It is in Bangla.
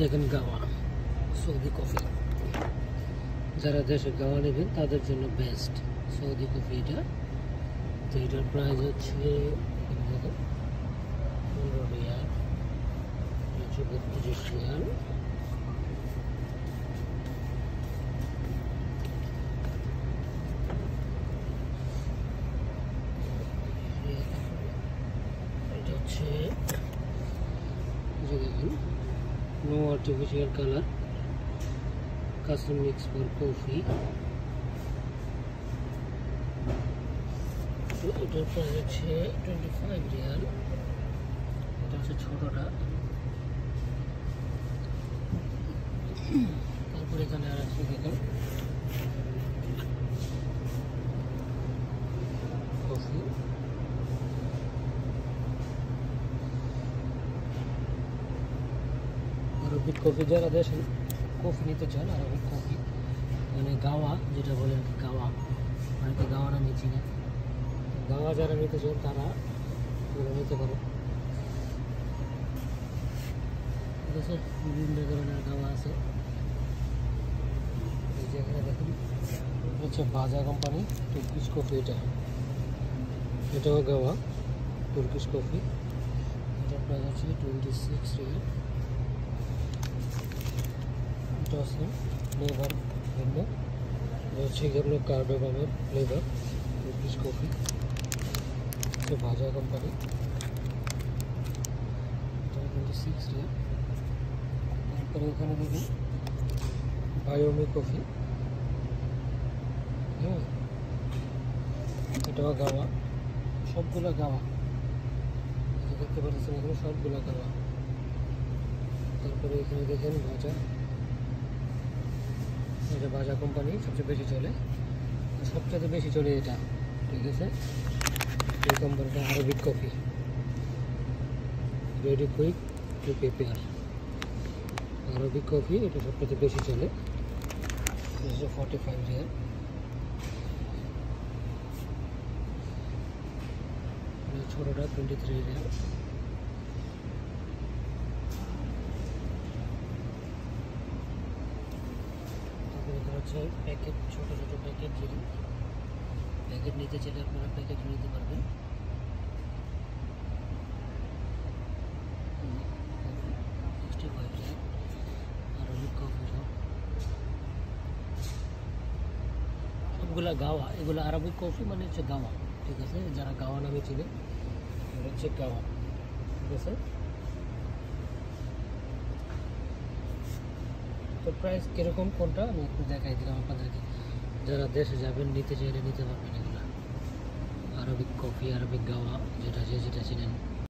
দেখেন গাওয়া সৌদি কফি, যারা দেশে গাওয়া নেবেন তাদের জন্য বেস্ট সৌদি কফি এটা। তো এটার প্রাইস হচ্ছে 15 রিয়াল, 32 রিয়াল। এটা হচ্ছে দেখুন, no artificial colour, custom mix for coffee. এটার প্রাইস হচ্ছে 25 রিয়াল। এটা হচ্ছে ছোটটা। তারপর এখানে আর আছে দেখুন কফি, আরবিক কফি। যারা দেশে কফি নিতে চান, আরবিক কফি মানে গাওয়া যেটা বলেন, গাওয়া অনেকে গাওয়া নামে চিনে। গাওয়া যারা নিতে চান তারা নিতে পারে। ঠিক আছে, বিভিন্ন ধরনের গাওয়া আছে। এই যে এখানে দেখুন হচ্ছে বাজা কোম্পানি তুর্কিশ কফি। এটাও গাওয়া তুর্কিশ কফি। এটার প্রাইস হচ্ছে 26 রিয়াল। এটা আছে ফ্লেভার ভিন্ন, হচ্ছে এগুলো কার্ডামামের ফ্লেভার তুর্কিশ কফি। এটা বাজা কোম্পানি, 26 রিয়াল। তারপরে এখানে দেখুন বায়োমি কফি। হ্যাঁ, এটাও গাওয়া, সবগুলো গাওয়া দেখতে পাচ্ছেন, এখানে সবগুলো গাওয়া। তারপরে এখানে দেখেন ভাজা, এটা বাজা কোম্পানি সবচেয়ে বেশি চলে, সবচেয়ে বেশি চলে এটা। ঠিক আছে, এই কোম্পানিটা Arabic coffee, ready quick to prepare. Arabic coffee এটা সবচেয়ে বেশি চলে, 45 রিয়াল। ছোটটা 23 রিয়াল। হচ্ছে প্যাকেট, ছোট ছোট প্যাকেট, যদি প্যাকেট নিতে চাইলে আপনারা প্যাকেট নিতে পারবেন। আরবিক কফি সবগুলা গাওয়া, এগুলো আরবিক কফি মানে হচ্ছে গাওয়া। ঠিক আছে, যারা গাওয়া নামে চিনে এটা হচ্ছে গাওয়া। ঠিক আছে, তো প্রাইস কীরকম কোনটা আমি একটু দেখাই দিলাম আপনাদেরকে। যারা দেশে যাবেন নিতে চাইলে নিতে পারবেন এগুলো আরবিক কফি, আরবিক গাওয়া, যেটা চিনেন।